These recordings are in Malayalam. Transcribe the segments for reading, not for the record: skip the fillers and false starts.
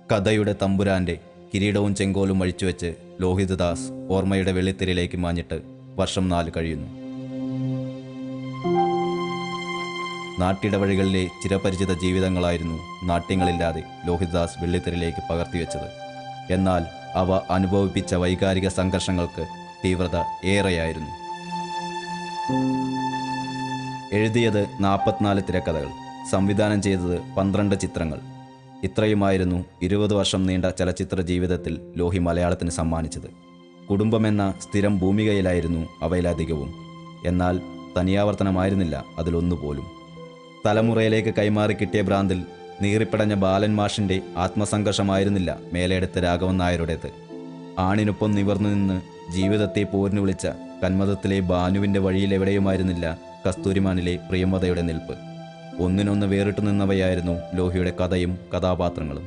കഥയുടെ തമ്പുരാന്റെ കിരീടവും ചെങ്കോലും അഴിച്ചുവെച്ച് ലോഹിതദാസ് ഓർമ്മയുടെ വെള്ളിത്തിരയിലേക്ക് മാഞ്ഞിട്ട് വർഷം 4 കഴിയുന്നു. നാട്ടിടവഴികളിലെ ചിരപരിചിത ജീവിതങ്ങളായിരുന്നു നാട്യങ്ങളില്ലാതെ ലോഹിതദാസ് വെള്ളിത്തിരയിലേക്ക് പകർത്തിവെച്ചത്. എന്നാൽ അവ അനുഭവിപ്പിച്ച വൈകാരിക സംഘർഷങ്ങൾക്ക് തീവ്രത ഏറെയായിരുന്നു. എഴുതിയത് 44 തിരക്കഥകൾ, സംവിധാനം ചെയ്തത് 12 ചിത്രങ്ങൾ. ഇത്രയുമായിരുന്നു 20 വർഷം നീണ്ട ചലച്ചിത്ര ജീവിതത്തിൽ ലോഹി മലയാളത്തിന് സമ്മാനിച്ചത്. കുടുംബമെന്ന സ്ഥിരം ഭൂമികയിലായിരുന്നു അവയിലധികവും. എന്നാൽ തനിയാവർത്തനമായിരുന്നില്ല അതിലൊന്നുപോലും. തലമുറയിലേക്ക് കൈമാറി കിട്ടിയ ഭ്രാന്തിൽ നീറിപ്പടഞ്ഞ ബാലൻ മാഷിൻ്റെ ആത്മസംഘർഷമായിരുന്നില്ല മേലെടുത്ത രാഘവൻ നായരുടേത്. ആണിനൊപ്പം നിവർന്നു നിന്ന് ജീവിതത്തെ പോരിന് വിളിച്ച കന്മതത്തിലെ ഭാനുവിൻ്റെ വഴിയിലെവിടെയുമായിരുന്നില്ല കസ്തൂരിമാനിലെ പ്രിയമതയുടെ നിൽപ്പ്. ഒന്നിനൊന്ന് വേറിട്ടു നിന്നവയായിരുന്നു ലോഹിയുടെ കഥയും കഥാപാത്രങ്ങളും.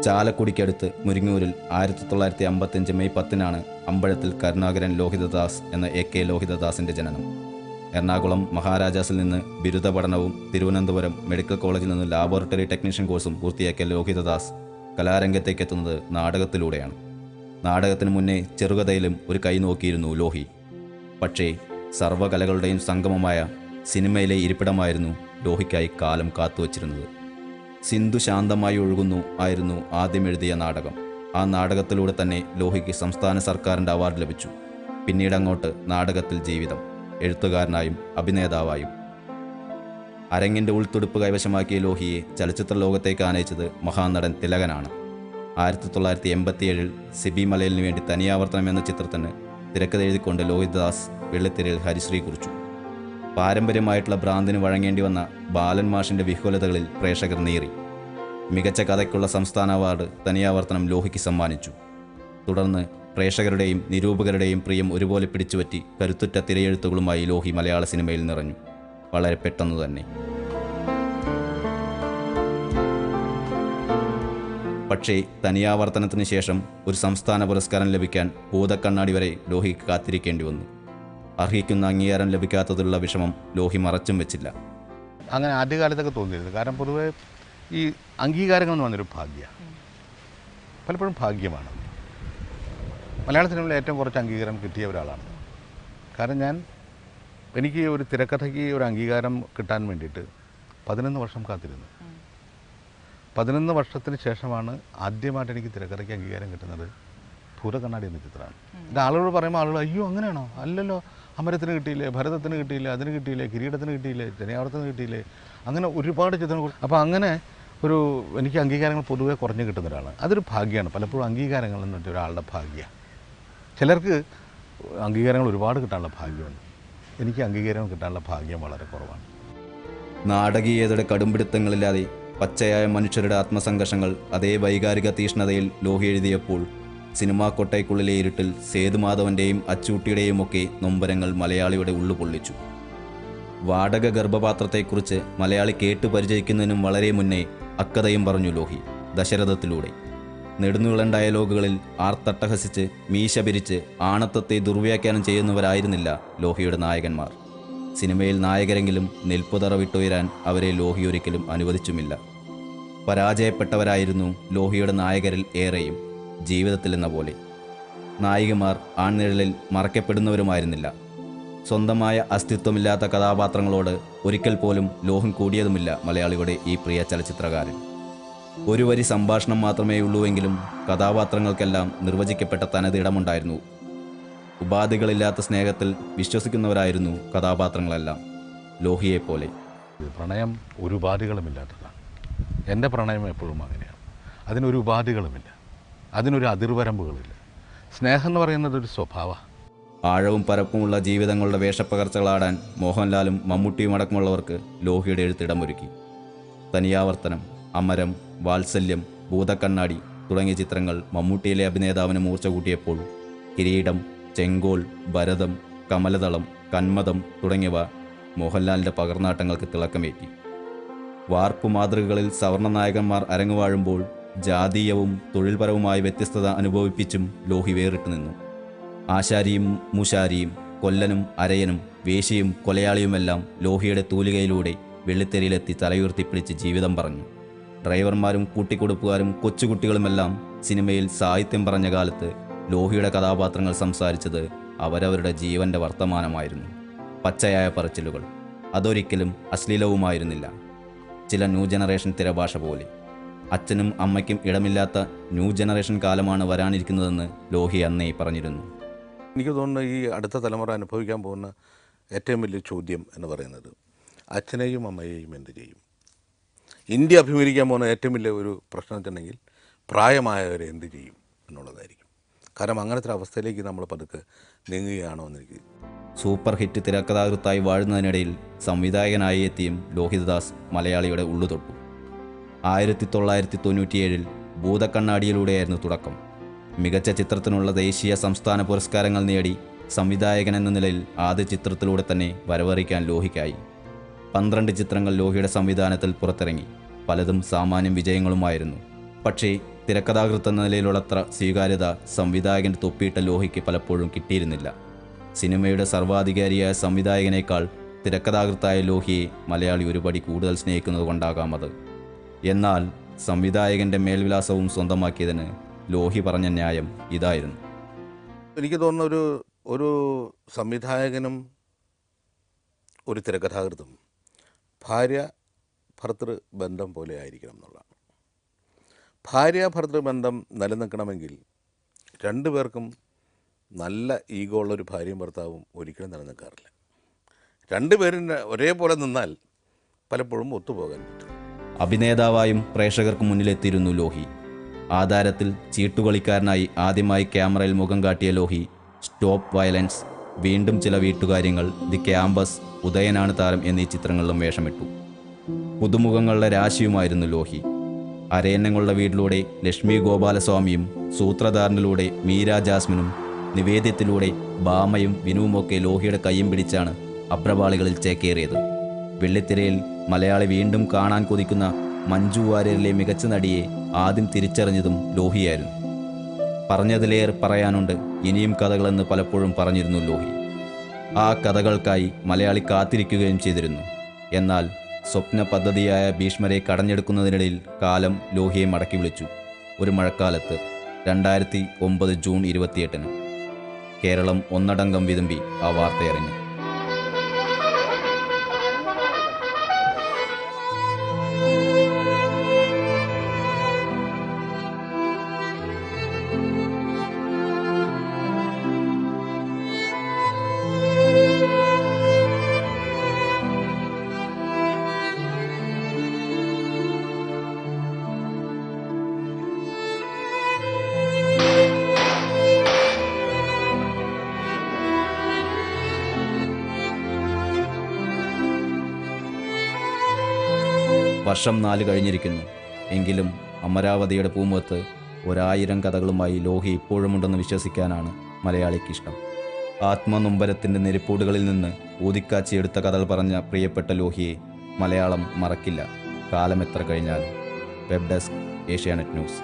ചാലക്കുടിക്കടുത്ത് മുരിങ്ങൂരിൽ 1955 മെയ് 10 അമ്പഴത്തിൽ കരുണാകരൻ ലോഹിതദാസ് എന്ന AK ലോഹിതദാസിൻ്റെ ജനനം. എറണാകുളം മഹാരാജാസിൽ നിന്ന് ബിരുദ പഠനവും തിരുവനന്തപുരം മെഡിക്കൽ കോളേജിൽ നിന്ന് ലാബോറട്ടറി ടെക്നീഷ്യൻ കോഴ്സും പൂർത്തിയാക്കിയ ലോഹിതദാസ് കലാരംഗത്തേക്കെത്തുന്നത് നാടകത്തിലൂടെയാണ്. നാടകത്തിന് മുന്നേ ചെറുകഥയിലും ഒരു കൈ നോക്കിയിരുന്നു ലോഹി. പക്ഷേ സർവ്വകലകളുടെയും സംഗമമായ സിനിമയിലെ ഇരിപ്പിടമായിരുന്നു ലോഹിക്കായി കാലം കാത്തുവച്ചിരുന്നത്. സിന്ധു ശാന്തമായി ഒഴുകുന്നു ആയിരുന്നു ആദ്യം എഴുതിയ നാടകം. ആ നാടകത്തിലൂടെ തന്നെ ലോഹിക്ക് സംസ്ഥാന സർക്കാരിൻ്റെ അവാർഡ് ലഭിച്ചു. പിന്നീട് അങ്ങോട്ട് നാടകത്തിൽ ജീവിതം, എഴുത്തുകാരനായും അഭിനേതാവായും. അരങ്ങിൻ്റെ ഉൾത്തുടുപ്പ് കൈവശമാക്കിയ ലോഹിയെ ചലച്ചിത്ര ലോകത്തേക്ക് ആനയിച്ചത് മഹാനടൻ തിലകനാണ്. 1987 സിബി മലയിലിന് വേണ്ടി തനിയാവർത്തനം എന്ന ചിത്രത്തിന് തിരക്കഥ എഴുതിക്കൊണ്ട് ലോഹിതദാസ് വെള്ളിത്തിരയിൽ ഹരിശ്രീ കുറിച്ചു. പാരമ്പര്യമായിട്ടുള്ള ഭ്രാന്തിന് വഴങ്ങേണ്ടി വന്ന ബാലൻ മാഷിൻ്റെ വിഹ്വലതകളിൽ പ്രേക്ഷകർ നീറി. മികച്ച കഥയ്ക്കുള്ള സംസ്ഥാന അവാർഡ് തനിയാവർത്തനം ലോഹിക്ക് സമ്മാനിച്ചു. തുടർന്ന് പ്രേക്ഷകരുടെയും നിരൂപകരുടെയും പ്രിയം ഒരുപോലെ പിടിച്ചുപറ്റി കരുത്തുറ്റ തിരയെഴുത്തുകളുമായി ലോഹി മലയാള സിനിമയിൽ നിറഞ്ഞു. വളരെ പെട്ടെന്ന് തന്നെ. പക്ഷേ തനിയാവർത്തനത്തിന് ശേഷം ഒരു സംസ്ഥാന പുരസ്കാരം ലഭിക്കാൻ ഭൂതക്കണ്ണാടി വരെ ലോഹിക്ക് കാത്തിരിക്കേണ്ടി വന്നു. അർഹിക്കുന്ന അംഗീകാരം ലഭിക്കാത്തതിലുള്ള വിഷമം ലോഹി മറച്ചും വെച്ചില്ല. അങ്ങനെ ആദ്യകാലത്തൊക്കെ തോന്നിയിരുന്നു. കാരണം പൊതുവെ ഈ അംഗീകാരങ്ങൾ എന്ന് പറഞ്ഞൊരു ഭാഗ്യമാണ്, പലപ്പോഴും ഭാഗ്യമാണ്. മലയാള സിനിമയിൽ ഏറ്റവും കുറച്ച് അംഗീകാരം കിട്ടിയ ഒരാളാണ്. കാരണം എനിക്ക് ഒരു തിരക്കഥയ്ക്ക് ഒരു അംഗീകാരം കിട്ടാൻ വേണ്ടിയിട്ട് 11 വർഷം കാത്തിരുന്നു. 11 വർഷത്തിന് ശേഷമാണ് ആദ്യമായിട്ട് എനിക്ക് തിരക്കഥയ്ക്ക് അംഗീകാരം കിട്ടുന്നത്. ഭൂതക്കണ്ണാടി എന്ന ചിത്രമാണ്. ഇത് ആളുകൾ പറയുമ്പോൾ ആളുകൾ അയ്യോ അങ്ങനെയാണോ, അല്ലല്ലോ, അമരത്തിന് കിട്ടിയില്ലേ, ഭരതത്തിന് കിട്ടിയില്ലേ, അതിന് കിട്ടിയില്ലേ, കിരീടത്തിന് കിട്ടിയില്ലേ, തനിയാവർത്തനം കിട്ടിയില്ലേ, അങ്ങനെ ഒരുപാട് ചിത്രങ്ങൾ. അപ്പോൾ അങ്ങനെ എനിക്ക് അംഗീകാരങ്ങൾ പൊതുവെ കുറഞ്ഞു കിട്ടുന്ന ഒരാളാണ്. അതൊരു ഭാഗ്യമാണ്. പലപ്പോഴും അംഗീകാരങ്ങൾ എന്ന് പറഞ്ഞ ഒരാളുടെ ഭാഗ്യമാണ്. ചിലർക്ക് അംഗീകാരങ്ങൾ ഒരുപാട് കിട്ടാനുള്ള ഭാഗ്യമുണ്ട്. എനിക്ക് അംഗീകാരം കിട്ടാനുള്ള ഭാഗ്യം വളരെ കുറവാണ്. നാടകീയതയുടെ കടുംപിടുത്തങ്ങളില്ലാതെ പച്ചയായ മനുഷ്യരുടെ ആത്മസംഘർഷങ്ങൾ അതേ വൈകാരിക തീഷ്ണതയിൽ ലോഹി എഴുതിയപ്പോൾ സിനിമാ കൊട്ടയ്ക്കുള്ളിലെ ഇരുട്ടിൽ സേതുമാധവൻ്റെയും അച്ചൂട്ടിയുടെയും ഒക്കെ നൊമ്പരങ്ങൾ മലയാളിയുടെ ഉള്ളുപൊള്ളിച്ചു. വാടക ഗർഭപാത്രത്തെക്കുറിച്ച് മലയാളി കേട്ടു പരിചയിക്കുന്നതിനും വളരെ മുന്നേ അക്കഥയും പറഞ്ഞു ലോഹി ദശരഥത്തിലൂടെ. നെടുനീളൻ ഡയലോഗുകളിൽ ആർത്തട്ടഹസിച്ച് മീശ പിരിച്ച് ആണത്തത്തെ ദുർവ്യാഖ്യാനം ചെയ്യുന്നവരായിരുന്നില്ല ലോഹിയുടെ നായകന്മാർ. സിനിമയിൽ നായകരെങ്കിലും നെൽപ്പുതറ വിട്ടുയരാൻ അവരെ ലോഹി ഒരിക്കലും അനുവദിച്ചുമില്ല. പരാജയപ്പെട്ടവരായിരുന്നു ലോഹിയുടെ നായകരിൽ ഏറെയും. ജീവിതത്തിൽ എന്ന പോലെ നായികമാർ ആൺനിഴലിൽ മറക്കപ്പെടുന്നവരുമായിരുന്നില്ല. സ്വന്തമായ അസ്തിത്വമില്ലാത്ത കഥാപാത്രങ്ങളോട് ഒരിക്കൽ പോലും ലോഹം കൂടിയതുമില്ല മലയാളിയുടെ ഈ പ്രിയ ചലച്ചിത്രകാരൻ. ഒരു വരി സംഭാഷണം മാത്രമേ ഉള്ളൂവെങ്കിലും കഥാപാത്രങ്ങൾക്കെല്ലാം നിർവചിക്കപ്പെട്ട തനത് ഇടമുണ്ടായിരുന്നു. ഉപാധികളില്ലാത്ത സ്നേഹത്തിൽ വിശ്വസിക്കുന്നവരായിരുന്നു കഥാപാത്രങ്ങളെല്ലാം, ലോഹിയെപ്പോലെ. പ്രണയം ഒരു ഉപാധികളുമില്ലാത്തതാണ്. എൻ്റെ പ്രണയം എപ്പോഴും അങ്ങനെയാണ്. അതിനൊരു ഉപാധികളുമില്ല, അതിനൊരു അതിർവരമ്പുകളില്ല. സ്നേഹം എന്ന് പറയുന്നത് ഒരു സ്വഭാവമാണ്. ആഴവും പരപ്പുമുള്ള ജീവിതങ്ങളുടെ വേഷപ്പകർച്ചകളാടാൻ മോഹൻലാലും മമ്മൂട്ടിയും അടക്കമുള്ളവർക്ക് ലോഹിയുടെ എഴുത്തിടമൊരുക്കി. തനിയാവർത്തനം, അമരം, വാത്സല്യം, ഭൂതക്കണ്ണാടി തുടങ്ങിയ ചിത്രങ്ങൾ മമ്മൂട്ടിയിലെ അഭിനേതാവിന് മൂർച്ച കൂട്ടിയപ്പോൾ കിരീടം, ചെങ്കോൽ, ഭരതം, കമലദളം, കന്മദം തുടങ്ങിയവ മോഹൻലാലിൻ്റെ പകർന്നാട്ടങ്ങൾക്ക് തിളക്കമേറ്റി. വാർപ്പു മാതൃകകളിൽ സവർണ നായകന്മാർ അരങ്ങുവാഴുമ്പോൾ ജാതീയവും തൊഴിൽപരവുമായ വ്യത്യസ്തത അനുഭവിപ്പിച്ചും ലോഹി വേറിട്ട് നിന്നു. ആശാരിയും മൂശാരിയും കൊല്ലനും അരയനും വേശ്യയും കൊലയാളിയുമെല്ലാം ലോഹിയുടെ തൂലികയിലൂടെ വെള്ളിത്തെരയിലെത്തി തലയുയർത്തിപ്പിടിച്ച് ജീവിതം പറഞ്ഞു. ഡ്രൈവർമാരും കൂട്ടിക്കൊടുപ്പുകാരും കൊച്ചുകുട്ടികളുമെല്ലാം സിനിമയിൽ സാഹിത്യം പറഞ്ഞ കാലത്ത് ലോഹിയുടെ കഥാപാത്രങ്ങൾ സംസാരിച്ചത് അവരവരുടെ ജീവൻ്റെ വർത്തമാനമായിരുന്നു. പച്ചയായ പറച്ചിലുകൾ, അതൊരിക്കലും അശ്ലീലവുമായിരുന്നില്ല. ചില ന്യൂ ജനറേഷൻ തിരഭാഷ പോലെ. അച്ഛനും അമ്മയ്ക്കും ഇടമില്ലാത്ത ന്യൂ ജനറേഷൻ കാലമാണ് വരാനിരിക്കുന്നതെന്ന് ലോഹി അന്നേ പറഞ്ഞിരുന്നു. എനിക്ക് തോന്നുന്നു ഈ അടുത്ത തലമുറ അനുഭവിക്കാൻ പോകുന്ന ഏറ്റവും വലിയ ചോദ്യം എന്ന് പറയുന്നത് അച്ഛനെയും അമ്മയെയും എന്ത് ചെയ്യും. ഇന്ത്യ അഭിമുഖീകരിക്കാൻ പോകുന്ന ഏറ്റവും വലിയ ഒരു പ്രശ്നം വെച്ചിട്ടുണ്ടെങ്കിൽ പ്രായമായവരെ എന്ത് ചെയ്യും എന്നുള്ളതായിരിക്കും. കാരണം അങ്ങനത്തെ ഒരു അവസ്ഥയിലേക്ക് നമ്മൾ പതുക്കെ നീങ്ങുകയാണോ എന്നെനിക്ക്. സൂപ്പർ ഹിറ്റ് തിരക്കഥാകൃത്തായി വാഴുന്നതിനിടയിൽ സംവിധായകനായി എത്തിയും ലോഹിതദാസ് മലയാളിയുടെ ഉള്ളു തൊട്ടു. 1997 ഭൂതക്കണ്ണാടിയിലൂടെയായിരുന്നു തുടക്കം. മികച്ച ചിത്രത്തിനുള്ള ദേശീയ സംസ്ഥാന പുരസ്കാരങ്ങൾ നേടി സംവിധായകൻ എന്ന നിലയിൽ ആദ്യ ചിത്രത്തിലൂടെ തന്നെ വരവറിയിക്കാൻ ലോഹിക്കായി. 12 ചിത്രങ്ങൾ ലോഹിയുടെ സംവിധാനത്തിൽ പുറത്തിറങ്ങി. പലതും സാമാന്യം വിജയങ്ങളുമായിരുന്നു. പക്ഷേ തിരക്കഥാകൃത്ത് എന്ന നിലയിലുള്ളത്ര സ്വീകാര്യത സംവിധായകൻ്റെ തൊപ്പിയിട്ട ലോഹിക്ക് പലപ്പോഴും കിട്ടിയിരുന്നില്ല. സിനിമയുടെ സർവാധികാരിയായ സംവിധായകനേക്കാൾ തിരക്കഥാകൃത്തായ ലോഹിയെ മലയാളി ഒരുപടി കൂടുതൽ സ്നേഹിക്കുന്നത് കൊണ്ടാകാം അത്. എന്നാൽ സംവിധായകൻ്റെ മേൽവിലാസവും സ്വന്തമാക്കിയതിന് ലോഹി പറഞ്ഞ ന്യായം ഇതായിരുന്നു. എനിക്ക് തോന്നുന്ന ഒരു സംവിധായകനും ഒരു തിരക്കഥാകൃത്തും ഭാര്യ ഭർത്തൃ ബന്ധം പോലെ ആയിരിക്കണം എന്നുള്ളതാണ്. ഭാര്യ ഭർത്തൃ ബന്ധം നിലനിൽക്കണമെങ്കിൽ രണ്ടുപേർക്കും നല്ല ഈഗോ ഉള്ളൊരു ഭാര്യയും ഭർത്താവും ഒരിക്കലും നിലനിൽക്കാറില്ല. രണ്ടുപേരും ഒരേപോലെ നിന്നാൽ പലപ്പോഴും ഒത്തുപോകാൻ പറ്റും. അഭിനേതാവായും പ്രേക്ഷകർക്ക് മുന്നിലെത്തിയിരുന്നു ലോഹി. ആധാരത്തിൽ ചീട്ടുകളിക്കാരനായി ആദ്യമായി ക്യാമറയിൽ മുഖം കാട്ടിയ ലോഹി സ്റ്റോപ്പ് വയലൻസ്, വീണ്ടും ചില വീട്ടുകാര്യങ്ങൾ, ദി ക്യാമ്പസ്, ഉദയനാണ് താരം എന്നീ ചിത്രങ്ങളിലും വേഷമിട്ടു. പുതുമുഖങ്ങളുടെ രാശിയുമായിരുന്നു ലോഹി. അരയന്നങ്ങളുടെ വീട്ടിലൂടെ ലക്ഷ്മി ഗോപാലസ്വാമിയും, സൂത്രധാരനിലൂടെ മീര ജാസ്മിനും, നിവേദ്യത്തിലൂടെ ഭാമയും വിനുവുമൊക്കെ ലോഹിയുടെ കയ്യും പിടിച്ചാണ് അഭ്രപാളികളിൽ ചേക്കേറിയത്. വെള്ളിത്തിരയിൽ മലയാളി വീണ്ടും കാണാൻ കൊതിക്കുന്ന മഞ്ജു വാര്യരിലെ മികച്ച നടിയെ ആദ്യം തിരിച്ചറിഞ്ഞതും ലോഹിയായിരുന്നു. പറഞ്ഞതിലേറെ പറയാനുണ്ട്, ഇനിയും കഥകളെന്ന് പലപ്പോഴും പറഞ്ഞിരുന്നു ലോഹി. ആ കഥകൾക്കായി മലയാളി കാത്തിരിക്കുകയും ചെയ്തിരുന്നു. എന്നാൽ സ്വപ്ന പദ്ധതിയായ ഭീഷ്മരെ കടഞ്ഞെടുക്കുന്നതിനിടയിൽ കാലം ലോഹിയെ മടക്കി വിളിച്ചു. ഒരു മഴക്കാലത്ത് 2009 ജൂൺ 28 കേരളം ഒന്നടങ്കം വിതുമ്പി ആ വാർത്തയറിഞ്ഞു. വർഷം 4 കഴിഞ്ഞിരിക്കുന്നു. എങ്കിലും അമരാവതിയുടെ പൂമുഖത്ത് 1000 കഥകളുമായി ലോഹി ഇപ്പോഴുമുണ്ടെന്ന് വിശ്വസിക്കാനാണ് മലയാളിക്കിഷ്ടം. ആത്മനൊമ്പരത്തിൻ്റെ നെരിപ്പൂടുകളിൽ നിന്ന് ഊതിക്കാച്ചിയെടുത്ത കഥകൾ പറഞ്ഞ പ്രിയപ്പെട്ട ലോഹിയെ മലയാളം മറക്കില്ല, കാലമെത്ര കഴിഞ്ഞാലും. Web desk, Asianet news.